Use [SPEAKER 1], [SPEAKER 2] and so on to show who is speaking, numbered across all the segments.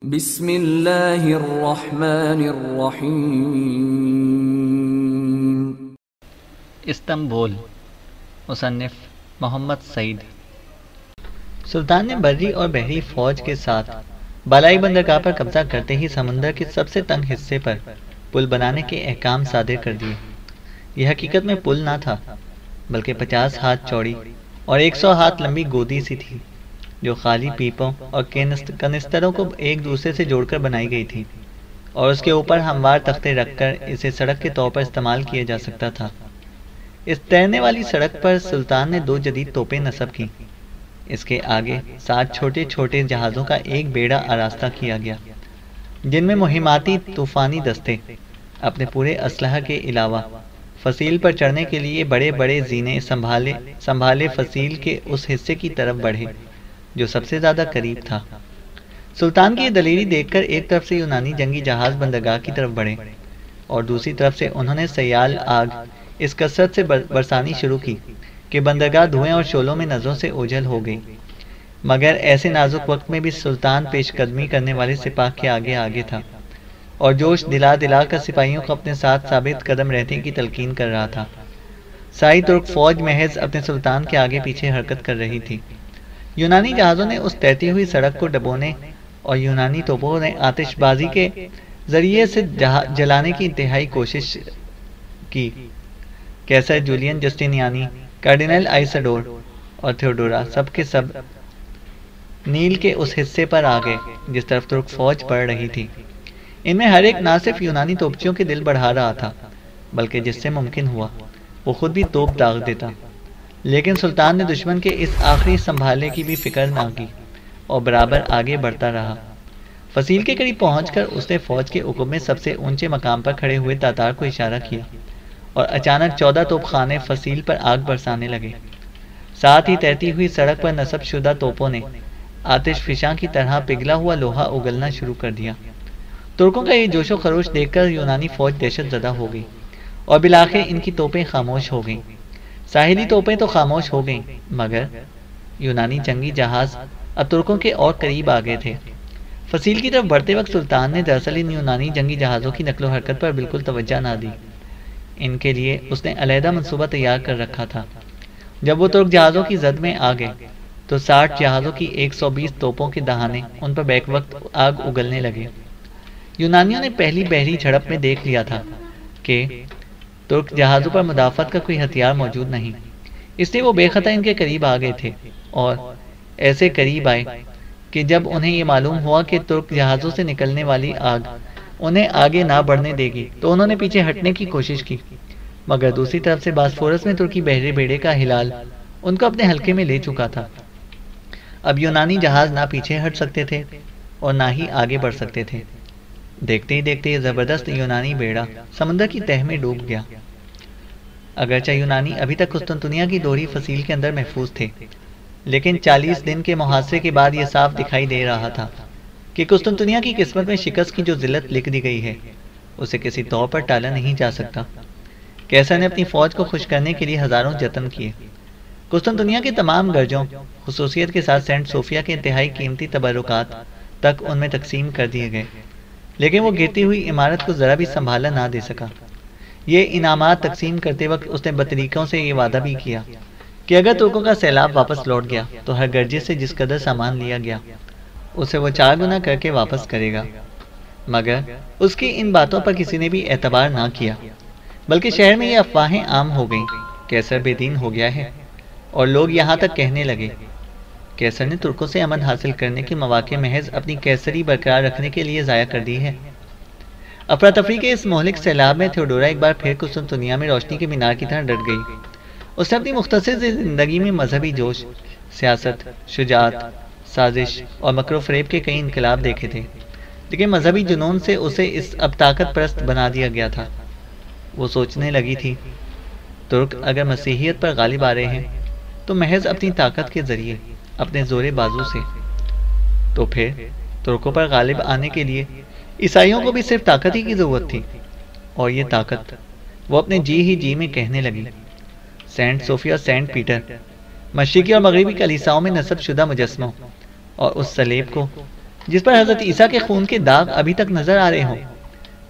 [SPEAKER 1] بسم اللہ الرحمن الرحیم۔
[SPEAKER 2] استنبول، مصنف محمد سعید۔ سلطان نے بری اور بحری فوج کے ساتھ بالائی بندرگاہ پر قبضہ کرتے ہی سمندر کے سب سے تنگ حصے پر پل بنانے کے احکام صادر کر دیے۔ یہ حقیقت میں پل نہ تھا، بلکہ 50 ہاتھ چوڑی اور 100 ہاتھ لمبی گودی سی تھی، جو خالی پیپوں اور کنستروں کو ایک دوسرے سے جوڑ کر بنائی گئی تھی، اور اس کے اوپر ہموار تختے رکھ کر اسے سڑک کے طور پر استعمال کیا جا سکتا تھا۔ اس تیرنے والی سڑک پر سلطان نے 2 جدید توپیں نصب کی۔ اس کے آگے 7 چھوٹے چھوٹے جہازوں کا ایک بیڑا آراستہ کیا گیا، جن میں مہماتی طوفانی دستے اپنے پورے اسلحہ کے علاوہ فصیل پر چڑھنے کے لیے بڑے بڑے زینے سنبھالے فصیل کے اس حصے کی طرف بڑھے جو سب سے زیادہ قریب تھا۔ سلطان کی یہ دلیری دیکھ کر ایک طرف سے یونانی جنگی جہاز بندرگاہ کی طرف بڑھے، اور دوسری طرف سے انہوں نے سیال آگ اس کثرت سے برسانی شروع کی کہ بندرگاہ دھوئیں اور شعلوں میں نظروں سے اوجھل ہو گئی۔ مگر ایسے نازک وقت میں بھی سلطان پیش قدمی کرنے والے سپاہ کے آگے آگے تھا، اور جوش دلا دلا کر سپاہیوں کو اپنے ساتھ ثابت قدم رہنے کی تلقین کر رہا تھا۔ ساری ترک فوج محض اپنے سلطان کے آگے پیچھے حرکت کر رہی تھی۔ یونانی جہازوں نے اس تیرتی ہوئی سڑک کو ڈبونے اور یونانی توپوں نے آتش بازی کے ذریعے سے جلانے کی انتہائی کوشش کی۔ کیسر جولین جسٹینیانی، کارڈینل آئیسڈور اور تھیوڈورا سب کے سب نیل کے اس حصے پر آ گئے جس طرف ترک فوج بڑھ رہی تھی۔ ان میں ہر ایک نہ صرف یونانی توپچیوں کے دل بڑھا رہا تھا، بلکہ جس سے ممکن ہوا وہ خود بھی توپ داغ دیتا۔ لیکن سلطان نے دشمن کے اس آخری سنبھالے کی بھی فکر نہ کی اور برابر آگے بڑھتا رہا۔ فصیل کے قریب پہنچ کر اس نے فوج کے عقب میں سب سے اونچے مقام پر کھڑے ہوئے تاتار کو اشارہ کیا، اور اچانک 14 توپ خانے فصیل پر آگ برسانے لگے۔ ساتھ ہی تیرتی ہوئی سڑک پر نصب شدہ توپوں نے آتش فشاں کی طرح پگھلا ہوا لوہا اگلنا شروع کر دیا۔ ترکوں کا یہ جوش و خروش دیکھ کر یونانی فوج دہشت زدہ ہو گئی، اور بالآخر ان کی توپیں خاموش ہو گئیں۔ ساحلی توپیں تو خاموش ہو گئیں، مگر یونانی جنگی جہاز اب ترکوں کے اور قریب آ گئے تھے۔ فصیل کی طرف بڑھتے وقت سلطان نے دراصل ان یونانی جنگی جہازوں کی نقل و حرکت پر بالکل توجہ نہ دی۔ ان کے لیے اس نے علیحدہ منصوبہ تیار کر رکھا تھا۔ جب وہ ترک جہازوں کی زد میں آ گئے تو 60 جہازوں کی 120 توپوں کے دہانے ان پر بیک وقت آگ اگلنے لگے۔ یونانیوں نے پہلی بحری جھڑپ میں دیکھ لیا تھا کہ ترک جہازوں پر مدافعت کا کوئی ہتھیار موجود نہیں، اس لیے وہ بے خطا ان کے قریب آ گئے تھے، اور ایسے قریب آئے کہ جب انہیں یہ معلوم ہوا کہ ترک جہازوں سے نکلنے والی آگ انہیں آگے نہ بڑھنے دے گی تو انہوں نے پیچھے ہٹنے کی کوشش کی، مگر دوسری طرف سے باسفورس میں ترکی بحری بیڑے کا ہلال ان کو اپنے حلقے میں لے چکا تھا۔ اب یونانی جہاز نہ پیچھے ہٹ سکتے تھے اور نہ ہی آگے بڑھ سکتے تھے۔ دیکھتے ہی دیکھتے یہ زبردست یونانی بیڑا سمندر کی تہ میں ڈوب گیا۔ اگرچہ یونانی ابھی تک قسطنطنیہ کی دوہری فصیل کے اندر محفوظ تھے، لیکن 40 دن کے محاصرے کے بعد یہ صاف دکھائی دے رہا تھا کہ قسطنطنیہ کی قسمت میں شکست کی جو ذلت لکھ دی گئی ہے اسے کسی طور پر ٹالا نہیں جا سکتا۔ کیسر نے اپنی فوج کو خوش کرنے کے لیے ہزاروں جتن کیے۔ قسطنطنیہ کے تمام گرجوں، خصوصیت کے ساتھ سینٹ صوفیہ کے انتہائی قیمتی تبرکات تک ان میں تقسیم کر دیے گئے، لیکن وہ گرتی ہوئی عمارت کو ذرا بھی سنبھالا نہ دے سکا۔ یہ انعامات تقسیم کرتے وقت اس نے بطریقوں سے یہ وعدہ بھی کیا کہ اگر ترکوں کا سیلاب واپس لوٹ گیا تو ہر گرجے سے جس قدر سامان لیا گیا اسے وہ 4 گنا کر کے واپس کرے گا۔ مگر اس کی ان باتوں پر کسی نے بھی اعتبار نہ کیا، بلکہ شہر میں یہ افواہیں عام ہو گئیں، کیسر بے دین ہو گیا ہے، اور لوگ یہاں تک کہنے لگے کیسر نے ترکوں سے امن حاصل کرنے کے مواقع محض اپنی کیسری برقرار رکھنے کے لیے ضائع کر دی ہے۔ افراتفری کے اس مہلک سیلاب میں تھیوڈورا ایک بار پھر قسطنطنیہ میں روشنی کے مینار کی طرح ڈٹ گئی۔ اس نے اپنی مختصر زندگی میں مذہبی جوش، سیاست، شجاعت، سازش اور مکر و فریب کے کئی انقلاب دیکھے تھے، لیکن مذہبی جنون سے اسے اس اب طاقت پرست بنا دیا گیا تھا۔ وہ سوچنے لگی تھی ترک اگر مسیحیت پر غالب آ رہے ہیں تو محض اپنی طاقت کے ذریعے، اپنے زور بازو سے، تو پھر ترکوں پر غالب آنے کے لیے عیسائیوں کو بھی صرف طاقت ہی کی ضرورت تھی، اور یہ طاقت وہ اپنے جی ہی جی میں کہنے لگی۔ سینٹ صوفیہ اور سینٹ پیٹر، مشرقی اور مغربی کلیساؤں میں نصب شدہ مجسموں اور اس صلیب کو جس پر حضرت عیسیٰ کے خون کے داغ ابھی تک نظر آ رہے ہوں،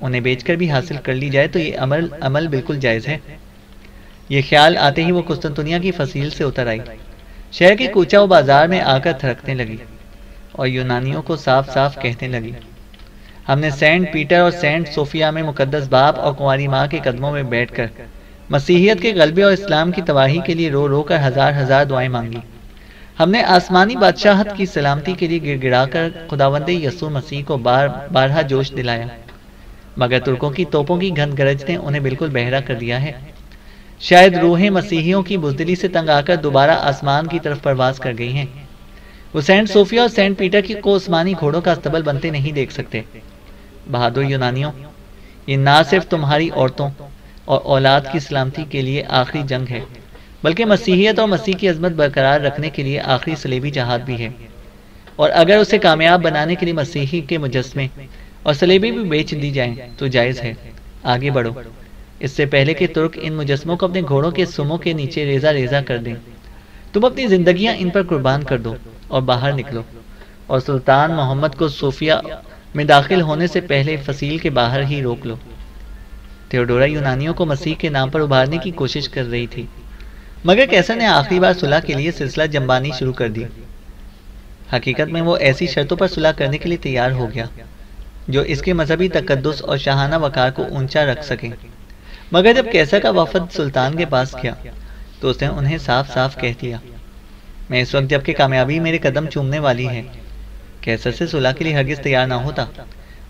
[SPEAKER 2] انہیں بیچ کر بھی حاصل کر لی جائے تو یہ عمل بالکل جائز ہے۔ یہ خیال آتے ہی وہ قسطنطنیہ کی فصیل سے اتر آئی، شہر کے کوچہ و بازار میں آ کر تھرکنے لگی اور یونانیوں کو صاف صاف کہنے لگی، ہم نے سینٹ پیٹر اور سینٹ صوفیہ میں مقدس باپ اور کنواری ماں کے قدموں میں بیٹھ کر مسیحیت کے غلبے اور اسلام کی تباہی کے لیے رو رو کر ہزار ہزار دعائیں مانگی۔ ہم نے آسمانی بادشاہت کی سلامتی کے لیے گڑ گڑا کر خداوند یسوع مسیح کو بارہا جوش دلایا، مگر ترکوں کی توپوں کی گھن گرج نے انہیں بالکل بہرا کر دیا ہے۔ شاید روحیں مسیحیوں کی بزدلی سے تنگ آ کر دوبارہ آسمان کی طرف پرواز کر گئی ہیں۔ وہ سینٹ صوفیہ اور سینٹ پیٹر کو عثمانی گھوڑوں کا استبل بنتے نہیں دیکھ سکتے۔ بہادر یونانیوں، یہ نہ صرف تمہاری عورتوں اور اولاد کی سلامتی کے لیے آخری جنگ ہے، بلکہ مسیحیت اور مسیح کی عظمت برقرار رکھنے کے لیے آخری صلیبی جہاد بھی ہے، اور اگر اسے کامیاب بنانے کے لیے مسیحی کے مجسمے اور صلیبی بھی بیچ دی جائیں تو جائز ہے۔ آگے بڑھو، اس سے پہلے کہ ترک ان مجسموں کو اپنے گھوڑوں کے سموں کے نیچے ریزہ ریزہ کر دیں، تم اپنی زندگیاں ان پر قربان کر دو اور باہر نکلو، اور سلطان محمد کو صوفیہ میں داخل ہونے سے پہلے فصیل کے باہر ہی روک لو۔ تھیوڈورا یونانیوں کو مسیح کے نام پر ابھارنے کی کوشش کر رہی تھی، مگر کیسر نے آخری بار صلح کے لیے سلسلہ جنبانی شروع کر دی۔ حقیقت میں وہ ایسی شرطوں پر صلح کرنے کے لیے تیار ہو گیا جو اس کے مذہبی تقدس اور شاہانہ وقار کو اونچا رکھ سکیں، مگر جب کیسر کا وفد سلطان کے پاس گیا تو اس نے انہیں صاف صاف کہہ دیا، میں اس وقت جب کہ کامیابی میرے قدم چومنے والی ہے کیسر سے صلح کے لیے ہرگز تیار نہ ہوتا،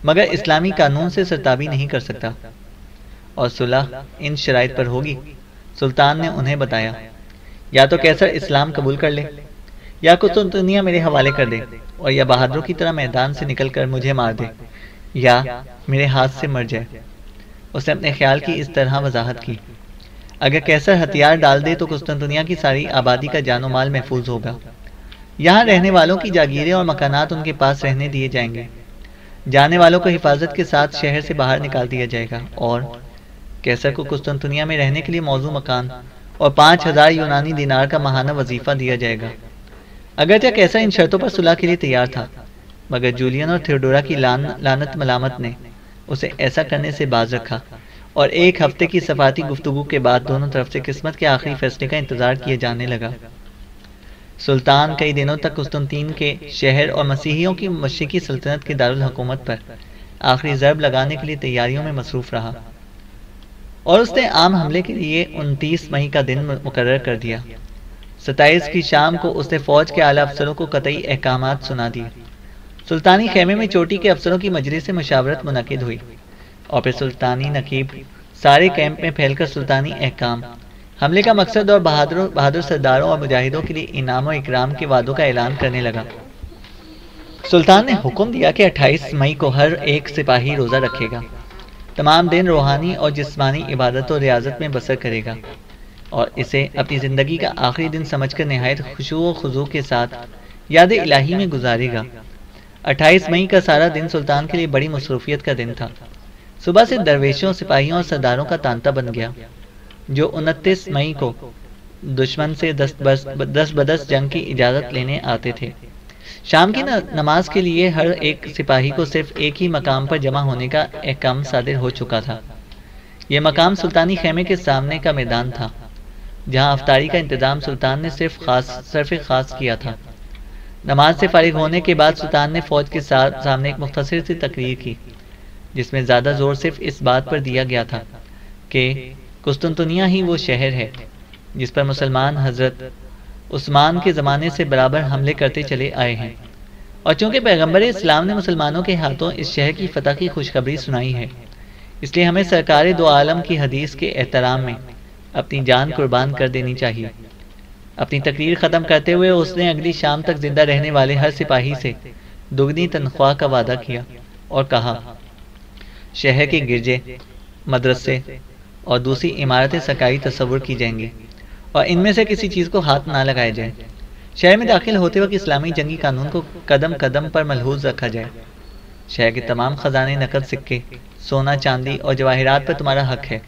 [SPEAKER 2] مگر اسلامی قانون سے سرتابی نہیں کر سکتا، اور صلح ان شرائط پر ہوگی۔ سلطان نے انہیں بتایا، یا تو کیسر اسلام قبول کر لے، یا قسطنطنیہ میرے حوالے کر دے اور یا بہادروں کی طرح میدان سے نکل کر مجھے مار دے یا میرے ہاتھ سے مر جائے۔ اس نے اپنے خیال کی اس طرح وضاحت کی، اگر کیسر ہتھیار ڈال دے تو قسطنطنیہ کی ساری آبادی کا جان و مال محفوظ ہوگا، یہاں رہنے والوں کی جاگیریں اور مکانات ان کے پاس رہنے دیے جائیں گے، جانے والوں کو حفاظت کے ساتھ شہر سے باہر نکال دیا جائے گا، اور کیسر کو قسطنطنیہ میں رہنے کے لیے موزوں مکان اور 5000 یونانی دینار کا ماہانہ وظیفہ دیا جائے گا۔ اگرچہ کیسر ان شرطوں پر صلح کے لیے تیار تھا، مگر جولین اور تھیوڈورا کی لعنت ملامت نے اسے ایسا کرنے سے باز رکھا، اور ایک ہفتے کی سفارتی گفتگو کے بعد دونوں طرف سے قسمت کے آخری فیصلے کا انتظار کیا جانے لگا۔ سلطان کئی دنوں تک قسطنطین کے شہر اور مسیحیوں کی مشرقی سلطنت کے دارالحکومت پر آخری ضرب لگانے کے لیے تیاریوں میں مصروف رہا، اور اس نے عام حملے کے لیے 29 مئی کا دن مقرر کر دیا۔ 27 کی شام کو اس نے فوج کے اعلیٰ افسروں کو قطعی احکامات سنا دیے۔ سلطانی خیمے میں چوٹی کے افسروں کی مجلس سے مشاورت منعقد ہوئی، اور پھر سلطانی نقیب سارے کیمپ میں پھیل کر سلطانی احکام، حملے کا مقصد اور بہادر سرداروں اور مجاہدوں کے لیے انعام و اکرام کے وعدوں کا اعلان کرنے لگا۔ سلطان نے حکم دیا کہ 28 مئی کو ہر ایک سپاہی روزہ رکھے گا، تمام دن روحانی اور جسمانی عبادت و ریاضت میں بسر کرے گا، اور اسے اپنی زندگی کا آخری دن سمجھ کر نہایت خشوع و خضوع کے ساتھ یاد الہی میں گزارے گا۔ 28 مئی کا سارا دن سلطان کے لیے بڑی مصروفیت کا دن تھا۔ صبح سے درویشوں، سپاہیوں اور سرداروں کا تانتا بن گیا، جو 29 مئی کو دشمن سے دست بدست جنگ کی اجازت لینے آتے تھے۔ شام کی نماز کے لیے ہر ایک سپاہی کو صرف ایک ہی مقام پر جمع ہونے کا احکام صادر ہو چکا تھا۔ یہ مقام سلطانی خیمے کے سامنے کا میدان تھا، جہاں افطاری کا انتظام سلطان نے صرف خاص کیا تھا۔ نماز سے فارغ ہونے کے بعد سلطان نے فوج کے سامنے ایک مختصر سی تقریر کی، جس میں زیادہ زور صرف اس بات پر دیا گیا تھا کہ قسطنطنیہ ہی وہ شہر ہے جس پر مسلمان حضرت عثمان کے زمانے سے برابر حملے کرتے چلے آئے ہیں، اور چونکہ پیغمبر اسلام نے مسلمانوں کے ہاتھوں اس شہر کی فتح کی خوشخبری سنائی ہے، اس لیے ہمیں سرکار دو عالم کی حدیث کے احترام میں اپنی جان قربان کر دینی چاہیے۔ اپنی تقریر ختم کرتے ہوئے اس نے اگلی شام تک زندہ رہنے والے ہر سپاہی سے دگنی تنخواہ کا وعدہ کیا اور کہا، شہر کے گرجے، مدرسے اور دوسری عمارتیں سرکاری تصور کی جائیں گی، اور ان میں سے کسی چیز کو ہاتھ نہ لگایا جائے۔ شہر میں داخل ہوتے وقت اسلامی جنگی قانون کو قدم قدم پر ملحوظ رکھا جائے۔ شہر کے تمام خزانے، نقد سکے، سونا چاندی اور جواہرات پر تمہارا حق ہے۔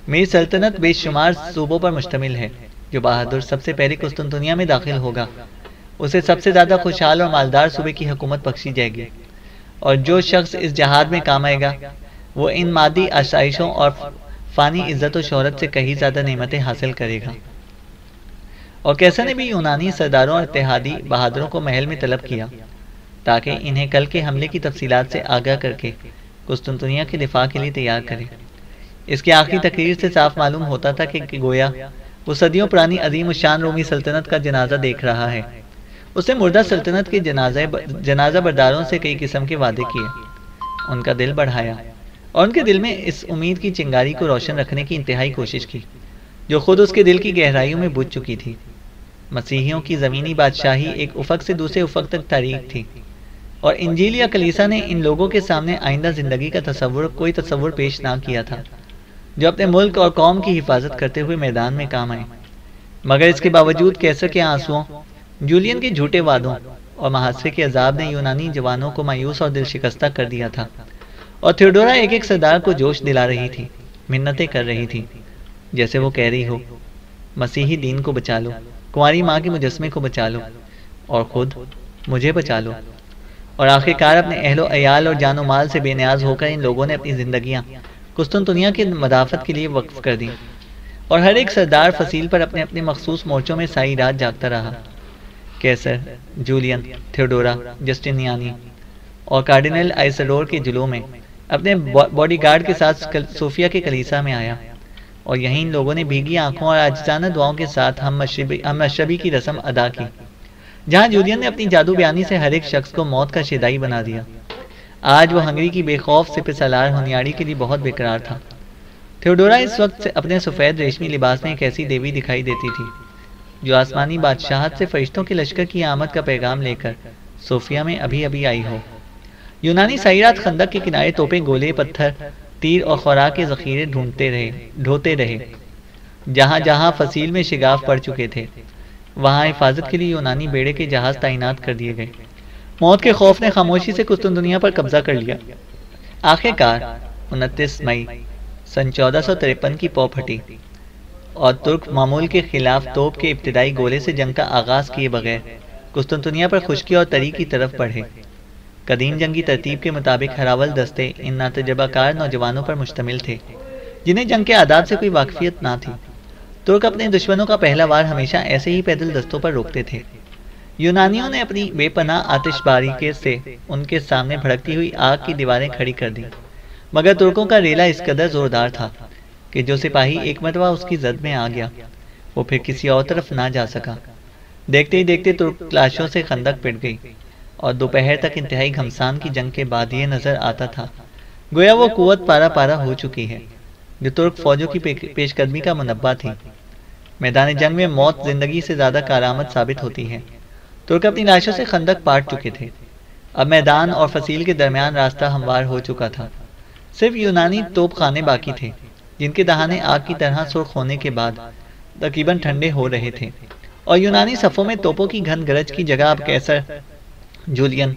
[SPEAKER 2] میری سلطنت بے شمار صوبوں پر مشتمل ہے۔ جو بہادر سب سے پہلے قسطنطنیہ میں داخل ہوگا اسے سب سے زیادہ خوشحال اور مالدار صوبے کی حکومت بخشی جائے گی، اور جو شخص اس جہاد میں کام آئے گا وہ ان مادی آسائشوں اور فانی عزت و شہرت سے کہیں زیادہ نعمتیں حاصل کرے گا۔ اور کیسر نے بھی یونانی سرداروں اور اتحادی بہادروں کو محل میں طلب کیا تاکہ انہیں کل کے حملے کی تفصیلات سے آگاہ کر کے قسطنطنیہ کے دفاع کے لیے تیار کرے۔ اس کی آخری تقریر سے صاف معلوم ہوتا تھا کہ گویا وہ صدیوں پرانی عظیم الشان رومی سلطنت کا جنازہ دیکھ رہا ہے۔ اس نے مردہ سلطنت کے جنازہ برداروں سے کئی قسم کے وعدے کیے، ان کا دل بڑھایا اور ان کے دل میں اس امید کی چنگاری کو روشن رکھنے کی انتہائی کوشش کی جو خود اس کے دل کی گہرائیوں میں بجھ چکی تھی۔ مسیحیوں کی زمینی بادشاہی ایک افق سے دوسرے افق تک تاریخ تھی، اور انجیل یا کلیسا نے ان لوگوں کے سامنے آئندہ زندگی کا کوئی تصور پیش نہ کیا تھا جو اپنے ملک اور قوم کی حفاظت کرتے ہوئے میدان میں کام آئے۔ مگر اس کے باوجود کیسر کے آنسوؤں، جولین کے جھوٹے وعدوں اور محاصرے کے عذاب نے یونانی جوانوں کو مایوس اور دل شکستہ کر دیا تھا، اور تھیوڈورا ایک ایک سردار کو جوش دلا رہی تھی، منتیں کر رہی تھی، جیسے وہ کہہ رہی ہو مسیحی دین کو بچا لو، کنواری ماں کے مجسمے کو بچا لو، اور خود مجھے بچا لو۔ اور آخرکار اپنے اہل و عیال اور جان و مال سے بے نیاز ہو کر ان لوگوں نے اپنی زندگیاں قسطنطنیہ کی مدافعت کے لیے وقف کر دی، اور ہر ایک سردار فصیل پر اپنے اپنے مخصوص مورچوں میں ساری رات جاگتا رہا۔ کیسر، جولین، تھیوڈورا، جسٹینیانی اور کارڈینل آئسڈور کے جلووں میں اپنے باڈی گارڈ کے ساتھ صوفیہ کے کلیسا میں آیا، اور یہیں ان لوگوں نے بھیگی آنکھوں اور عاجزانہ دعاؤں کے ساتھ ہم مشربی کی رسم ادا کی، جہاں جولین نے اپنی جادو بیانی سے ہر ایک شخص کو موت کا شیدائی بنا دیا۔ آج وہ ہنگری کی بے خوف سپہ سالار ہونیاڑی کے لیے بہت بیقرار تھا۔ تھیوڈورا اس وقت اپنے سفید ریشمی لباس میں ایک ایسی دیوی دکھائی دیتی تھی جو آسمانی بادشاہت سے فرشتوں کے لشکر کی آمد کا پیغام لے کر صوفیہ میں ابھی آئی ہو۔ یونانی سائرات خندق کے کنارے توپیں، گولے، پتھر، تیر اور خوراک کے ذخیرے ڈھونڈتے رہے۔ جہاں جہاں فصیل میں شگاف پڑ چکے تھے وہاں حفاظت کے لیے یونانی بیڑے کے جہاز تعینات کر دیے گئے۔ موت کے خوف نے خاموشی سے قسطنطنیہ پر قبضہ کر لیا۔ آخرکار 29 مئی سن 1453 کی پو پھٹی، اور ترک معمول کے خلاف توپ کے ابتدائی گولے سے جنگ کا آغاز کیے بغیر قسطنطنیہ پر خشکی اور تری کی طرف بڑھے۔ قدیم جنگی ترتیب کے مطابق ہراول دستے ان ناتجربہ کار نوجوانوں پر مشتمل تھے جنہیں جنگ کے آداب سے کوئی واقفیت نہ تھی۔ ترک اپنے دشمنوں کا پہلا وار ہمیشہ ایسے ہی پیدل دستوں پر روکتے تھے۔ یونانیوں نے اپنی بے پناہ آتش باری سے ان کے سامنے بھڑکتی ہوئی آگ کی دیواریں کھڑی کر دیں، مگر ترکوں کا ریلا اس قدر زوردار تھا کہ جو سپاہی ایک مرتبہ اس کی زد میں آ گیا وہ پھر کسی اور طرف نہ جا سکا۔ دیکھتے ہی دیکھتے ترک لاشوں سے خندق پٹ گئی، اور دوپہر تک انتہائی گھمسان کی جنگ کے بعد یہ نظر آتا تھا گویا وہ قوت پارا پارا ہو چکی ہے جو ترک فوجوں کی پیش قدمی کا منبع تھی۔ میدان جنگ میں موت زندگی سے زیادہ کارآمد ثابت ہوتی ہے۔ ترک اپنی لاشوں سے خندق پاٹ چکے تھے، اب میدان اور فصیل کے درمیان راستہ ہموار ہو چکا تھا۔ صرف یونانی توپ خانے باقی تھے جن کے دہانے آگ کی طرح سرخ ہونے کے بعد تقریباً ٹھنڈے ہو رہے تھے، اور یونانی صفوں میں توپوں کی گھن گرج کی جگہ اب کیسر، جولین،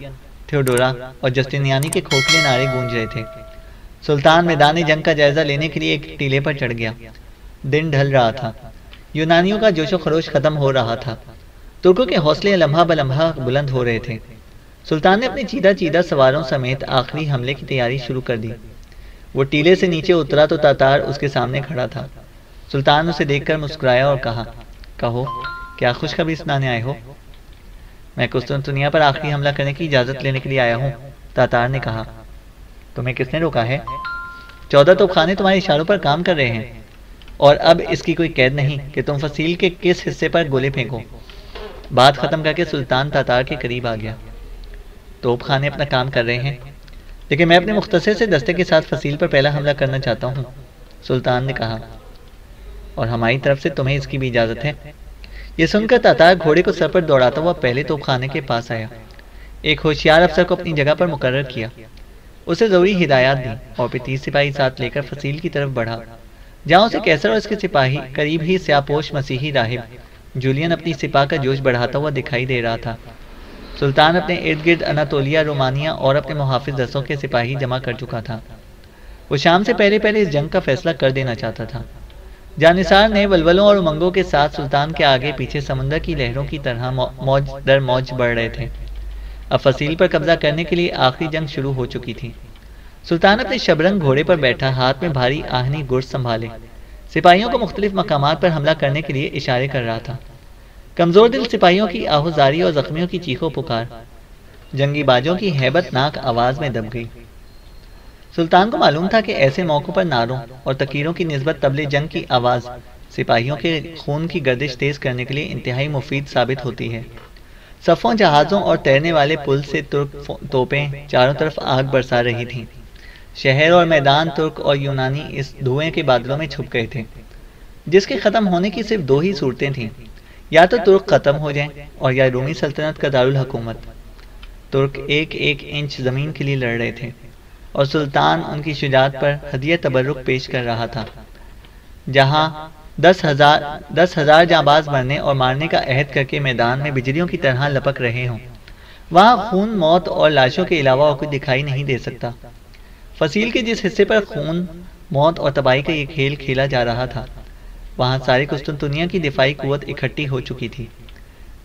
[SPEAKER 2] تھیوڈورا اور جسٹینیانی کے کھوکھلے نعرے گونج رہے تھے۔ سلطان میدان جنگ کا جائزہ لینے کے لیے ایک ٹیلے پر چڑھ گیا۔ دن ڈھل رہا تھا، یونانیوں کا جوش و خروش ختم ہو رہا تھا، ترکوں کے حوصلے لمحہ بلمحہ بلند ہو رہے تھے۔ سلطان نے اپنے چیدہ سواروں سمیت آخری حملے کی تیاری شروع کر دی۔ وہ ٹیلے سے نیچے اترا تو تاتار اس کے سامنے کھڑا تھا۔ سلطان اسے دیکھ کر مسکرایا اور کہا، کہو کیا خوشخبری سنانے آئے ہو؟ میں قسطنطنیہ پر آخری حملہ کرنے کی اجازت لینے کے لیے آیا ہوں، تاتار نے کہا۔ تمہیں کس نے روکا ہے؟ 14 توپخانے تمہارے اشاروں پر کام کر رہے ہیں، اور اب اس کی کوئی قید نہیں کہ تم فصیل کے کس حصے پر گولے پھینکو۔ بات ختم کر کے سلطان تاتار کے قریب آ گیا۔ توپ خانے اپنا کام کر رہے ہیں، لیکن میں اپنے مختصر سے دستے کے ساتھ فصیل پر پہلا حملہ کرنا چاہتا ہوں، سلطان نے کہا، اور ہماری طرف سے تمہیں اس کی بھی اجازت ہے۔ یہ سن کر تاتار گھوڑے کو سر پر دوڑاتا ہوا پہلے توپ خانے کے پاس آیا، ایک ہوشیار افسر کو اپنی جگہ پر مقرر کیا، اسے ضروری ہدایات دی، اور پھر 30 سپاہی ساتھ لے کر فصیل کی طرف بڑھا، جہاں اسے کیسر اور اس کے سپاہی قریب ہی سیاہ پوش مسیحی راہب جولین اپنی سپاہ کا جوش بڑھاتا ہوا دکھائی دے رہا تھا۔ سلطان اپنے ارد گرد اناتولیا، رومانیہ اور اپنے محافظ دستوں کے سپاہی جمع کر چکا تھا۔ وہ شام سے پہلے اس جنگ کا فیصلہ کر دینا چاہتا تھا۔ جانثار نے ولولوں اور امنگوں کے ساتھ سلطان کے آگے پیچھے سمندر کی لہروں کی طرح موج در موج بڑھ رہے تھے۔ اب فصیل پر قبضہ کرنے کے لیے آخری جنگ شروع ہو چکی تھی۔ سلطان اپنے شبرنگ گھوڑے پر بیٹھا، ہاتھ میں بھاری آہنی گرز سنبھالے، سپاہیوں کو مختلف مقامات پر حملہ کرنے کے لیے اشارے کر رہا تھا۔ کمزور دل سپاہیوں کی آہوزاری اور زخمیوں کی چیخو پکار جنگی باجوں کی ہیبت ناک آواز میں دب گئی۔ سلطان کو معلوم تھا کہ ایسے موقعوں پر نعروں اور تکیروں کی نسبت طبلِ جنگ کی آواز سپاہیوں کے خون کی گردش تیز کرنے کے لیے انتہائی مفید ثابت ہوتی ہے۔ صفوں، جہازوں اور تیرنے والے پل سے ترک توپیں چاروں طرف آگ برسا رہی تھیں۔ شہر اور میدان ترک اور یونانی اس دھوئیں کے بادلوں میں چھپ گئے تھے، جس کے ختم ہونے کی صرف دو ہی صورتیں تھیں، یا تو ترک ختم ہو جائیں اور یا رومی سلطنت کا دارالحکومت۔ ترک ایک ایک انچ زمین کے لیے لڑ رہے تھے اور سلطان ان کی شجاعت پر ہدیہ تبرک پیش کر رہا تھا۔ جہاں 10,000 جانباز مرنے اور مارنے کا عہد کر کے میدان میں بجلیوں کی طرح لپک رہے ہوں، وہاں خون، موت اور لاشوں کے علاوہ اور کچھ دکھائی نہیں دے سکتا۔ فصیل کے جس حصے پر خون، موت اور تباہی کا یہ کھیل کھیلا جا رہا تھا، وہاں ساری قسطنطنیہ کی دفاعی قوت اکٹھی ہو چکی تھی۔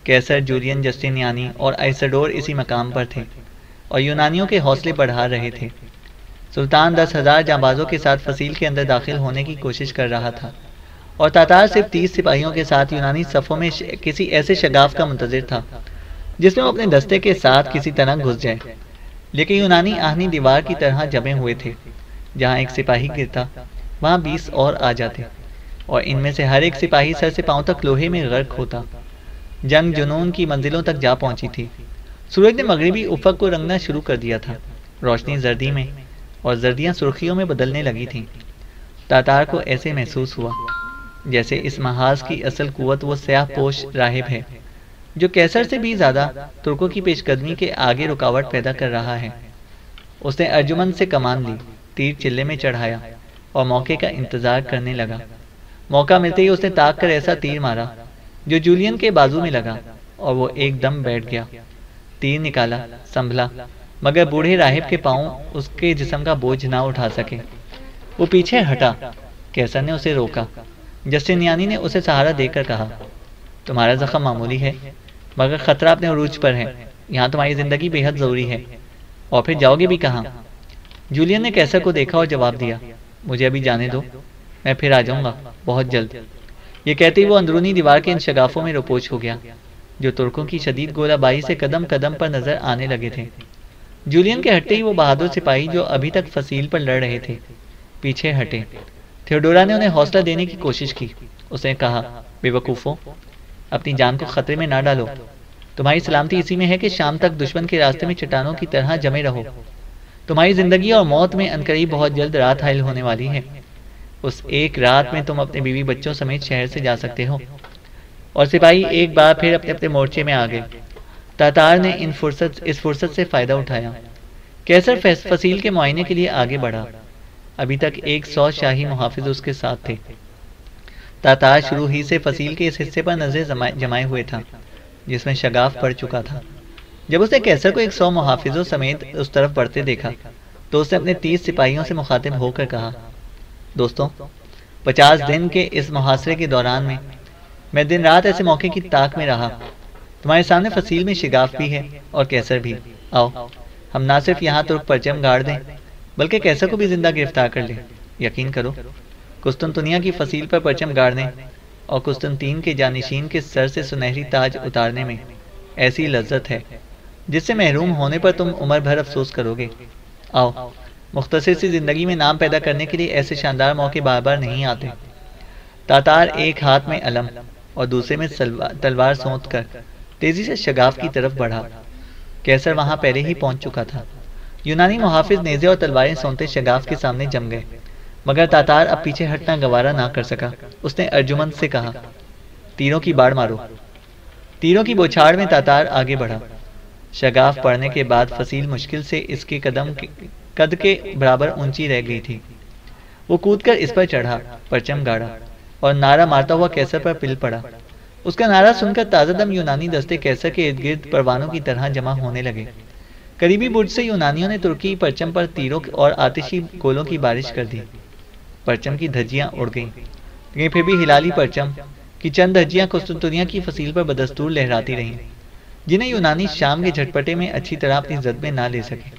[SPEAKER 2] کیسر، جولین، جسٹینیانی اور آئسڈور اسی مقام پر تھے اور یونانیوں کے حوصلے بڑھا رہے تھے۔ سلطان 10,000 جانبازوں کے ساتھ فصیل کے اندر داخل ہونے کی کوشش کر رہا تھا اور تاتار صرف 30 سپاہیوں کے ساتھ یونانی صفوں میں کسی ایسے شگاف کا منتظر تھا جس میں وہ اپنے دستے کے ساتھ کسی طرح گھس جائے۔ لیکن یونانی آہنی دیوار کی طرح جمے ہوئے تھے، جہاں ایک سپاہی گرتا وہاں 20 اور آ جاتے اور ان میں سے ہر ایک سپاہی سر سے پاؤں تک لوہے میں غرق ہوتا۔ جنگ جنون کی منزلوں تک جا پہنچی تھی۔ سورج نے مغربی افق کو رنگنا شروع کر دیا تھا، روشنی زردی میں اور زردیاں سرخیوں میں بدلنے لگی تھیں۔ تاتار کو ایسے محسوس ہوا جیسے اس محاذ کی اصل قوت وہ سیاہ پوش راہب ہے جو کیسر سے بھی زیادہ ترکوں کی پیش قدمی کے آگے رکاوٹ پیدا کر رہا ہے۔ اس نے ارجمن سے کمان لی، تیر چلے میں چڑھایا اور موقع کا انتظار کرنے لگا۔ موقع ملتے ہی اس نے تاک کر ایسا تیر مارا جو جولین کے بازو میں لگا اور وہ ایک دم بیٹھ گیا۔ تیر نکالا، سنبھلا، مگر بوڑھے راہب کے پاؤں اس کے جسم کا بوجھ نہ اٹھا سکے۔ وہ پیچھے ہٹا۔ کیسر نے اسے روکا۔ جسٹینیانی نے اسے سہارا دے کر کہا، تمہارا زخم معمولی ہے مگر خطرہ اپنے عروج پر ہے، یہاں تمہاری زندگی بے حد ضروری ہے، اور پھر جاؤ گے بھی کہاں؟ جولین نے کیسر کو دیکھا اور جواب دیا، مجھے ابھی جانے دو، میں پھر آ جاؤں گا بہت جلد۔ یہ کہتے ہی وہ اندرونی دیوار کے ان شگافوں میں روپوش ہو گیا جو ترکوں کی شدید گولہ باری سے قدم قدم پر نظر آنے لگے تھے۔ جولین کے ہٹتے ہی وہ بہادر سپاہی جو ابھی تک فصیل پر لڑ رہے تھے پیچھے ہٹے۔ تھیوڈورا نے انہیں حوصلہ دینے کی کوشش کی۔ اس نے کہا، بے وقوفو، اپنی جان کو خطرے میں نہ ڈالو، تمہاری سلامتی اسی میں ہے کہ شام تک دشمن کے راستے میں چٹانوں کی طرح جمے رہو۔ تمہاری زندگی اور موت میں عنقریب بہت جلد رات حائل ہونے والی ہے۔ اس ایک رات میں تم اپنے بیوی بچوں سمیت شہر سے جا سکتے ہو۔ اور سپاہی ایک بار پھر اپنے اپنے مورچے میں آ گئے۔ تاتار نے اس فرصت سے فائدہ اٹھایا۔ کیسر فصیل کے معائنے کے لیے آگے بڑھا۔ ابھی تک 100 شاہی محافظ اس کے ساتھ تھے۔ تاتار شروع ہی سے فصیل کے اس حصے پر نظریں جمائے ہوئے تھا جس میں شگاف پڑ چکا تھا۔ جب اس نے کیسر کو 100 محافظوں سمیت اس طرف بڑھتے دیکھا تو اس نے اپنے 30 سپاہیوں سے مخاطب ہو کر کہا، دوستوں، 50 دن کے اس محاصرے کے دوران میں دن رات ایسے موقع کی تاک میں رہا۔ تمہارے سامنے فصیل میں شگاف بھی ہے اور کیسر بھی۔ آؤ ہم نہ صرف یہاں ترک پرچم گاڑ دیں بلکہ کیسر کو بھی زندہ گرفتار کر لیں۔ یقین کرو، قسطنطنیہ کی فصیل پر پرچم گاڑنے اور قسطنطین کے جانشین کے سر سے سنہری تاج اتارنے میں ایسی لذت ہے جس سے محروم ہونے پر تم عمر بھر افسوس کرو گے۔ آؤ، مختصر سی زندگی میں نام پیدا کرنے کے لیے ایسے شاندار موقع بار بار نہیں آتے۔ تاتار ایک ہاتھ میں علم اور دوسرے میں تلوار سونت کر تیزی سے شگاف کی طرف بڑھا۔ کیسر وہاں پہلے ہی پہنچ چکا تھا۔ یونانی محافظ نیزے اور تلواریں سونتے شگاف کے سامنے جم گئے، مگر تاتار اب پیچھے ہٹنا گوارا نہ کر سکا۔ اس نے ارجمن سے کہا، تیروں کی باڑ مارو۔ تیروں کی بوچھاڑ میں تاتار آگے بڑھا۔ شگاف پڑنے کے بعد فصیل مشکل سے اس کے قد کے برابر اونچی رہ گئی تھی۔ وہ کود کر اس پر چڑھا، پرچم گاڑا اور نعرہ مارتا ہوا کیسر پر پل پڑا۔ اس کا نعرہ سن کر تازہ دم یونانی دستے کیسر کے ارد گرد پروانوں کی طرح جمع ہونے لگے۔ قریبی برج سے یونانیوں نے ترکی پرچم پر تیروں اور آتشی گولوں کی بارش کر دی۔ پرچم کی دھجیاں اڑ گئیں۔ لیکن پھر بھی ہلالی پرچم کی چند دھجیاں قسطنطنیہ کی فصیل پر بدستور لہراتی رہیں، جنہیں یونانی شام کے جھٹپٹے میں اچھی طرح اپنی زد میں نہ لے سکے۔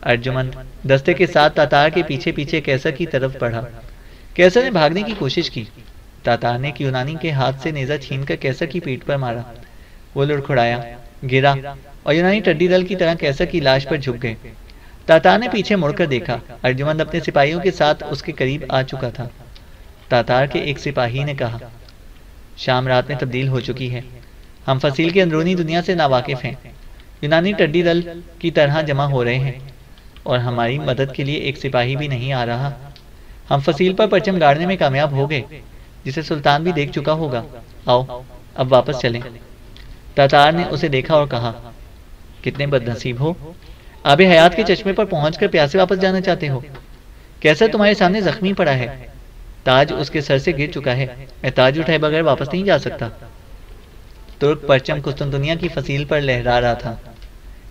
[SPEAKER 2] ارجمند دستے کے ساتھ تاتار کے پیچھے پیچھے کیسر کی طرف بڑھا۔ کیسر نے بھاگنے کی کوشش کی۔ تاتار نے ایک یونانی کے ہاتھ سے نیزہ چھین کر کیسر کی پیٹھ پر مارا۔ وہ لڑکھڑایا، گرا اور یونانی ٹڈی دل کی طرح کیسر کی لاش پر جھک گئے۔ تاتار نے پیچھے مڑ کر دیکھا، ارجمند اپنے سپاہیوں کے ساتھ اس کے قریب آ چکا تھا۔ تاتار کے ایک سپاہی نے کہا، شام رات میں تبدیل ہو چکی ہے، ہم فصیل کی اندرونی دنیا سے ناواقف ہیں، یونانی ٹڈی دل کی طرح جمع ہو رہے ہیں اور ہماری مدد کے لیے ایک سپاہی بھی نہیں آ رہا۔ ہم فصیل پر پرچم گاڑنے میں کامیاب ہو گئے، جسے سلطان بھی دیکھ چکا ہوگا، آؤ اب واپس چلیں۔ تاتار نے اسے دیکھا اور کہا، کتنے بد نصیب ہو، آب حیات کے چشمے پر پہنچ کر پیاسے واپس جانا چاہتے ہو۔ کیسر تمہارے سامنے زخمی پڑا ہے، تاج اس کے سر سے گر چکا ہے، میں تاج اٹھائے بغیر واپس نہیں جا سکتا۔ ترک پرچم قسطنطنیہ کی فصیل پر لہرا رہا تھا۔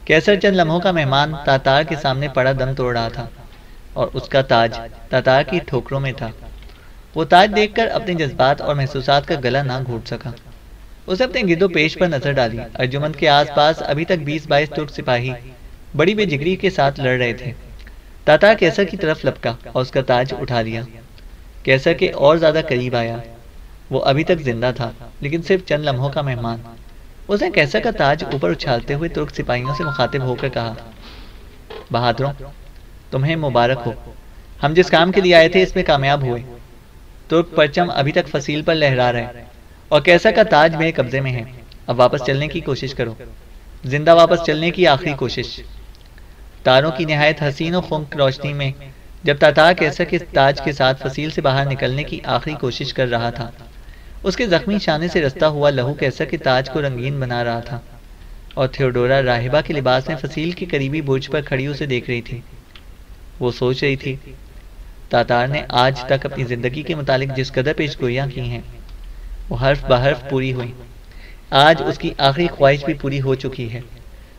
[SPEAKER 2] کیسر چند لمحوں کا مہمان تاتار کے سامنے پڑا دم توڑ رہا تھا، اور اس کا تاج تاتار کی ٹھوکروں میں تھا۔ وہ تاج دیکھ کر اپنے جذبات اور محسوسات کا گلا نہ گھونٹ سکا۔ اسے اپنے گرد و پیش پر نظر ڈالی۔ ارجمند کے آس پاس ابھی تک 20-22 ترک سپاہی بڑی بے جگری کے ساتھ لڑ رہے تھے۔ تاتار کیسر کی طرف لپکا اور اس کا تاج اٹھا لیا۔ کیسر کے اور زیادہ قریب آیا۔ وہ ابھی تک زندہ تھا، لیکن صرف چند لمحوں کا مہمان۔ اس نے کیسر کا تاج اوپر اچھالتے ہوئے ترک سپاہیوں سے مخاطب ہو کر کہا، بہادروں، تمہیں مبارک ہو، ہم جس کام کے لیے آئے تھے اس میں کامیاب ہوئے۔ ترک پرچم ابھی تک فصیل پر لہرا رہے اور کیسر کا تاج میرے قبضے میں ہے۔ اب واپس چلنے کی کوشش کرو، زندہ واپس چلنے کی آخری کوشش۔ تاروں کی نہایت حسین و خنک روشنی میں جب تاتار کیسر کے تاج کے ساتھ فصیل سے باہر نکلنے کی آخری کوشش کر رہا تھا، اس کے زخمی شانے سے رستا ہوا لہو کیسر کے تاج کو رنگین بنا رہا تھا، اور تھیوڈورا راہبہ کے لباس میں فصیل کے قریبی برج پر کھڑی اسے دیکھ رہی تھی۔ وہ سوچ رہی تھی، تاتار نے آج تک اپنی زندگی کے متعلق جس قدر پیش گوئیاں کی ہیں، وہ حرف بحرف پوری ہوئی۔ آج اس کی آخری خواہش بھی پوری ہو چکی ہے،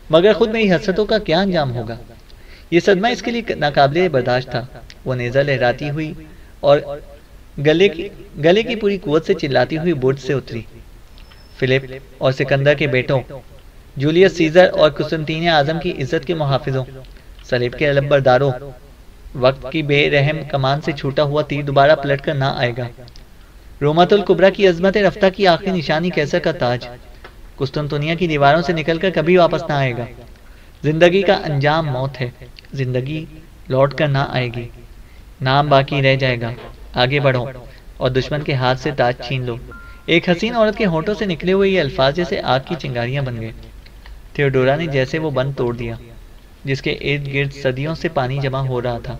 [SPEAKER 2] مگر خود میری حسرتوں کا کیا انجام ہوگا؟ یہ صدمہ اس کے لیے ناقابل برداشت تھا۔ وہ نیزہ لہراتی ہوئی اور گلے کی پوری قوت سے چلاتی ہوئی برج سے اتری۔ فلپ اور سکندر کے بیٹوں، جولیس سیزر اور قسطنطین اعظم کی عزت کے محافظوں، صلیب کے علم برداروں، وقت کی بے رحم کمان سے چھوٹا ہوا تیر دوبارہ پلٹ کر نہ آئے گا۔ رومت الکبریٰ کی عظمت رفتہ کی آخری نشانی کیسر کا تاج قسطنطنیہ کی دیواروں سے نکل کر کبھی واپس نہ آئے گا۔ زندگی کا انجام موت ہے، زندگی لوٹ کر نہ آئے گی، نام باقی رہ جائے گا۔ آگے بڑھو اور دشمن کے ہاتھ سے تاج چھین لو۔ ایک حسین عورت کے ہونٹوں سے نکلے ہوئے یہ الفاظ جیسے آگ کی چنگاریاں بن گئے۔ تھیوڈورا نے جیسے وہ بند توڑ دیا جس کے ارد گرد صدیوں سے پانی جمع ہو رہا تھا۔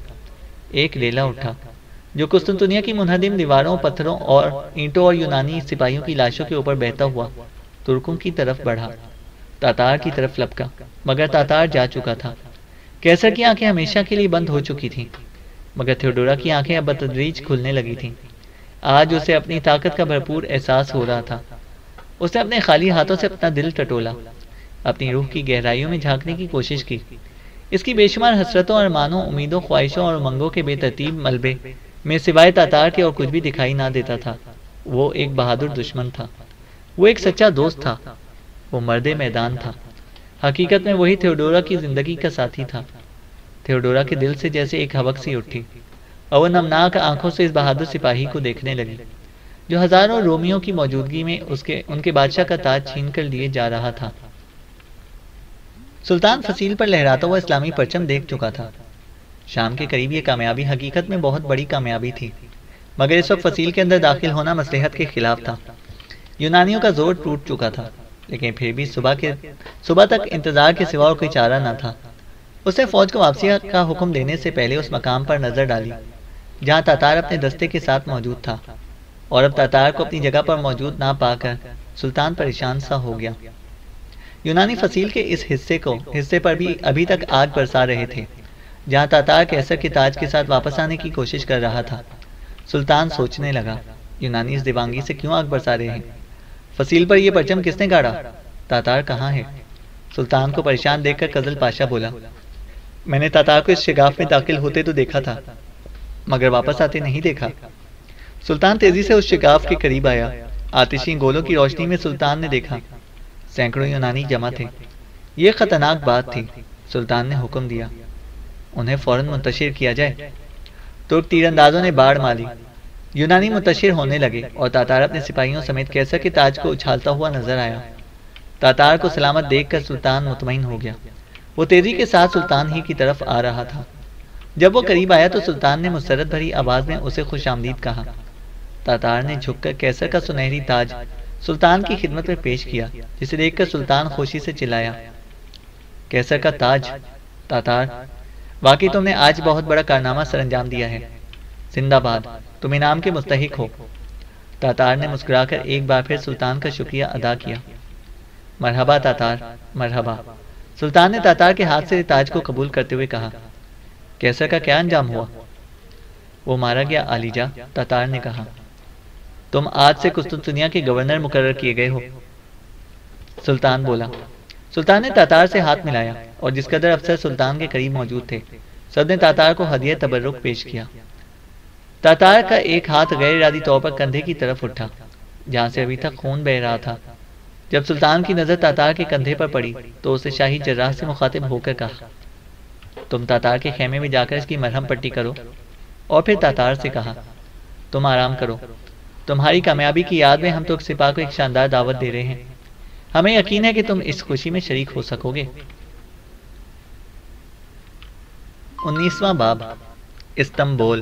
[SPEAKER 2] ایک لیلا اٹھا جو قسطنطنیہ کی منہدم دیواروں، پتھروں اور اینٹوں اور یونانی سپاہیوں کی لاشوں کے اوپر بہتا ہوا ترکوں کی طرف بڑھا۔ تاتار کی طرف لپکا، مگر تاتار جا چکا تھا۔ کیسر کی آنکھیں ہمیشہ کے لیے بند ہو چکی تھیں، مگر تھیوڈورا کی آنکھیں اب بتدریج کھلنے لگی تھیں۔ آج اسے اپنی طاقت کا بھرپور احساس ہو رہا تھا۔ اس نے اپنے خالی ہاتھوں سے اپنا دل ٹٹولا، اپنی روح کی گہرائیوں میں جھانکنے کی کوشش کی۔ اس کی بے شمار حسرتوں، ارمانوں، امیدوں، خواہشوں اور امنگوں کے بے ترتیب ملبے میں سوائے تاتار کے اور کچھ بھی دکھائی نہ دیتا تھا۔ وہ ایک بہادر دشمن تھا، وہ ایک سچا دوست تھا، وہ مرد میدان تھا۔ حقیقت میں وہی تھیوڈورا کی زندگی کا ساتھی تھا۔ تھیوڈورا کے دل سے جیسے ایک حبک سی اٹھی اور وہ نمناک آنکھوں سے اس بہادر سپاہی کو دیکھنے لگی جو ہزاروں رومیوں کی موجودگی میں ان کے بادشاہ کا تاج چھین کر لیے جا رہا تھا۔ سلطان فصیل پر لہراتا ہوا اسلامی پرچم دیکھ چکا تھا۔ شام کے قریب یہ کامیابی حقیقت میں بہت بڑی کامیابی تھی، مگر اس وقت فصیل کے اندر داخل ہونا مصلحت کے خلاف تھا۔ یونانیوں کا زور ٹوٹ چکا تھا، لیکن پھر بھی صبح تک انتظار کے سوا اور کوئی چارہ نہ تھا۔ اس نے فوج کو واپسی کا حکم دینے سے پہلے اس مقام پر نظر ڈالی جہاں تاتار اپنے دستے کے ساتھ موجود تھا، اور اب تاتار کو اپنی جگہ پر موجود نہ پا کر سلطان پریشان سا ہو گیا۔ یونانی فصیل کے اس حصے پر بھی ابھی تک آگ برسا رہے تھے جہاں تاتار کیسر کے تاج کے ساتھ واپس آنے کی کوشش کر رہا تھا۔ سلطان سوچنے لگا، یونانی اس دیوانگی سے کیوں آگ برسا رہے ہیں؟ فصیل پر یہ پرچم کس نے گاڑا؟ تاتار کہاں ہے؟ سلطان کو پریشان دیکھ کر قزل پاشا بولا، میں نے تاتار کو اس شگاف میں داخل ہوتے تو دیکھا تھا، مگر واپس آتے نہیں دیکھا۔ سلطان تیزی سے اس شگاف کے قریب آیا۔ آتشی گولوں کی روشنی میں سلطان نے دیکھا سینکڑوں یونانی جمع تھے۔ یہ خطرناک بات تھی۔ سلطان نے حکم دیا انہیں فوراً منتشر کیا جائے۔ ترک تیر اندازوں نے باڑ ماری، یونانی منتشر ہونے لگے اور تاتار اپنے سپاہیوں سمیت کیسر کے تاج کو اچھالتا ہوا نظر آیا۔ تاتار کو سلامت دیکھ کر سلطان مطمئن ہو گیا۔ وہ تیزی کے ساتھ سلطان ہی کی طرف آ رہا تھا۔ جب وہ قریب آیا تو سلطان نے مسرت بھری آواز میں اسے خوش آمدید کہا۔ تاتار نے جھک کر کیسر کا سنہری تاج سلطان کی خدمت میں پیش کیا، جسے دیکھ کر سلطان خوشی سے چلایا، کیسر کا تاج! تاتار، واقعی تم نے آج بہت بڑا کارنامہ سر انجام دیا ہے۔ زندہ باد، تم انعام کے مستحق ہو۔ تاتار نے مسکرا کر ایک بار پھر سلطان کا شکریہ ادا کیا۔ مرحبا تاتار، مرحبا۔ سلطان نے تاتار کے ہاتھ سے تاج کو قبول کرتے ہوئے کہا، کیسر کا کیا انجام ہوا؟ وہ مارا گیا عالیجا، تاتار نے کہا۔ تم آج سے قسطنطنیہ کے گورنر مقرر کیے گئے ہو، سلطان بولا۔ سلطان نے تاتار سے ہاتھ ملایا اور جس قدر افسر سلطان کے قریب موجود تھے سب نے تاتار کو ہدیہ تبرک پیش کیا۔ تاتار کا ایک ہاتھ غیر ارادی طور پر کندھے کی طرف اٹھا جہاں سے ابھی تک خون بہہ رہا تھا۔ جب سلطان کی نظر تاتار کے کندھے پر پڑی تو اسے شاہی جراح سے مخاطب ہو کر کہا، تم تاتار کے خیمے میں جا کر اس کی مرہم پٹی کرو۔ اور پھر تاتار سے کہا، تم آرام کرو، تمہاری کامیابی کی یاد میں ہم ترک سپاہ کو ایک شاندار دعوت دے رہے ہیں، ہمیں یقین ہے کہ تم اس خوشی میں شریک ہو سکو گے۔ 19واں باب، استنبول۔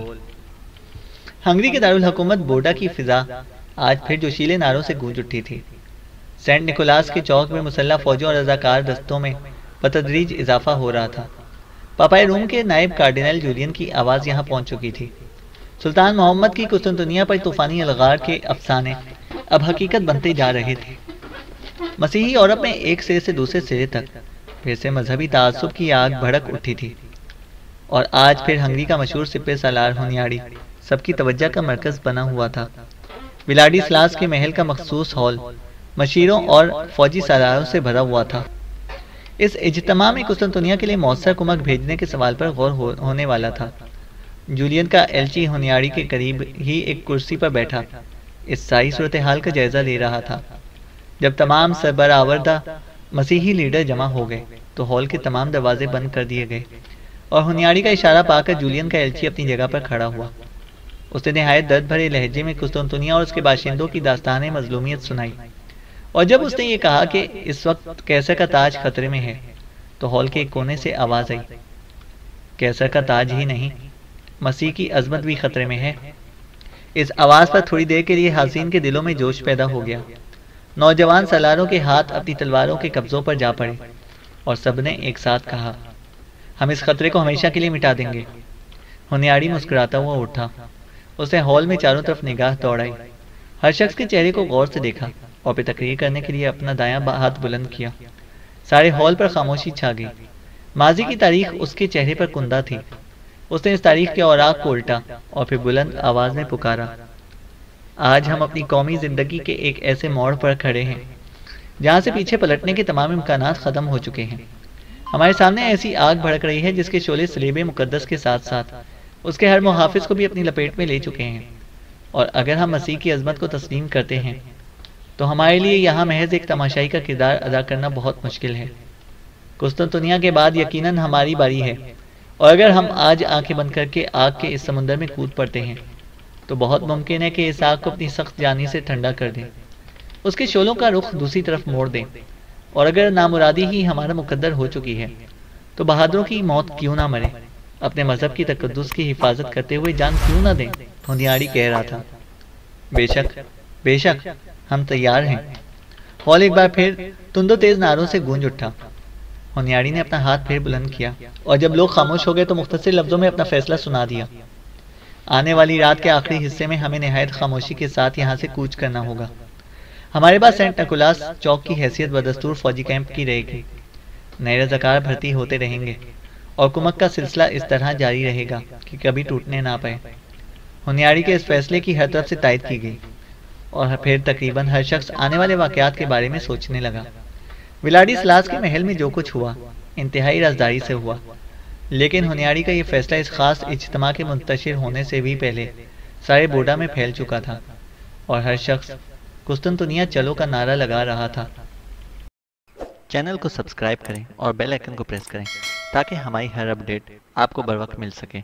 [SPEAKER 2] ہنگری کے دارالحکومت بوڈا کی فضا آج پھر جوشیلے نعروں سے گونج اٹھی تھی۔ سینٹ نکولاس کے چوک میں مسلح فوجوں اور رضاکار دستوں میں بتدریج اضافہ ہو رہا تھا۔ پاپائے روم کے نائب کارڈینل جولین کی آواز یہاں پہنچ چکی تھی۔ سلطان محمد کی قسطنطنیہ پر طوفانی الغار کے افسانے اب حقیقت بنتے جا رہے تھے۔ مسیحی یورپ میں ایک سرے سے دوسرے سرے تک پھر سے مذہبی تعصب کی آگ بھڑک اٹھی تھی، اور آج پھر ہنگری کا مشہور سپہ سالار ہونیاڑی سب کی توجہ کا مرکز بنا ہوا تھا۔ ولادی سلاس کے محل کا مخصوص ہال مشیروں اور فوجی سالاروں سے بھرا ہوا تھا۔ اس اجتماع میں قسطنطنیہ کے لیے مؤثر کمک بھیجنے کے سوال پر غور ہونے والا تھا۔ جولین کا ایلچی ہونیاڑی کے قریب ہی ایک کرسی پر بیٹھا اس ساری صورتحال کا جائزہ لے رہا تھا۔ جب تمام سربراوردہ مسیحی لیڈر جمع ہو گئے تو ہال کے تمام دروازے بند کر دیے گئے اور ہونیاڑی کا اشارہ پا کر جولین کا ایلچی اپنی جگہ پر کھڑا ہوا۔ اس نے نہایت درد بھرے لہجے میں قسطنطنیہ اور اس کے باشندوں کی داستان مظلومیت سنائی، اور جب اس نے یہ کہا کہ اس وقت کیسر کا تاج خطرے میں ہے تو ہال کے ایک کونے سے آواز آئی، کیسر کا تاج ہی نہیں، مسیح کی عظمت بھی خطرے میں ہے۔ اس آواز پر تھوڑی دیر کے لیے حاضرین کے دلوں میں جوش پیدا ہو گیا۔ نوجوان سالاروں کے ہاتھ اپنی تلواروں کے قبضوں پر جا پڑے اور سب نے ایک ساتھ کہا، ہم اس خطرے کو ہمیشہ کے لیے مٹا دیں گے۔ ہونیاڑی مسکراتا ہوا اٹھا۔ اس نے ہال میں چاروں طرف نگاہ دوڑائی، ہر شخص کے چہرے کو غور سے دیکھا اور پھر تقریر کرنے کے لیے اپنا دایاں ہاتھ بلند کیا۔ سارے ہال پر خاموشی چھا گئی۔ ماضی کی تاریخ اس کے چہرے پر کندہ تھی۔ اس نے اس تاریخ کے اوراق کو الٹا اور پھر بلند آواز میں پکارا، آج ہم اپنی قومی زندگی کے ایک ایسے موڑ پر کھڑے ہیں جہاں سے پیچھے پلٹنے کے تمام امکانات ختم ہو چکے ہیں۔ ہمارے سامنے ایسی آگ بھڑک رہی ہے جس کے شعلے صلیب مقدس کے ساتھ ساتھ اس کے ہر محافظ کو بھی اپنی لپیٹ میں لے چکے ہیں، اور اگر ہم مسیح کی عظمت کو تسلیم کرتے ہیں تو ہمارے لیے یہاں محض ایک تماشائی کا کردار ادا کرنا بہت مشکل ہے۔ قسطنطنیہ کے بعد یقیناً ہماری باری ہے، اور اگر ہم آج آنکھیں بند کر کے آگ کے اس سمندر میں کود پڑتے ہیں تو بہت ممکن ہے کہ اس آگ کو اپنی سخت جانی سے ٹھنڈا کر دیں، اس کے شعلوں کا رخ دوسری طرف موڑ دیں، اور اگر نامرادی ہی ہمارا مقدر ہو چکی ہے تو بہادروں کی موت کیوں نہ مرے، اپنے مذہب کی تقدس کی حفاظت کرتے ہوئے جان کیوں نہ دیں، ہونیاڑی کہہ رہا تھا۔ بے شک، بے شک، ہم تیار ہیں۔ ہال ایک بار پھر تند و تیز نعروں سے گونج اٹھا۔ ہونیاڑی نے اپنا ہاتھ پھر بلند کیا اور جب لوگ خاموش ہو گئے تو مختصر لفظوں میں اپنا فیصلہ سنا دیا۔ آنے والی رات کے آخری حصے میں ہمیں نہایت خاموشی کے ساتھ یہاں سے کوچ کرنا ہوگا۔ ہمارے پاس سینٹ نکولاس چوک کی حیثیت بدستور فوجی کیمپ کی رہے گی۔ نئے رضاکار بھرتی ہوتے رہیں گے اور کمک کا سلسلہ اس طرح جاری رہے گا کہ کبھی ٹوٹنے نہ پائے۔ ہونیاڑی کے اس فیصلے کی ہر طرف سے تائید کی گئی، اور پھر تقریباً ہر شخص آنے والے واقعات کے بارے میں سوچنے لگا۔ ولادی سلاس کے محل میں جو کچھ ہوا انتہائی رازداری سے ہوا، لیکن ہونیاڑی کا یہ فیصلہ اس خاص اجتماع کے منتشر ہونے سے بھی پہلے سارے بوڈا میں پھیل چکا تھا اور ہر شخص قسطنطنیہ چلو کا نعرہ لگا رہا تھا۔ چینل کو سبسکرائب کریں اور بیل آئیکن کو پریس کریں تاکہ ہماری ہر اپڈیٹ آپ کو بر وقت مل سکے۔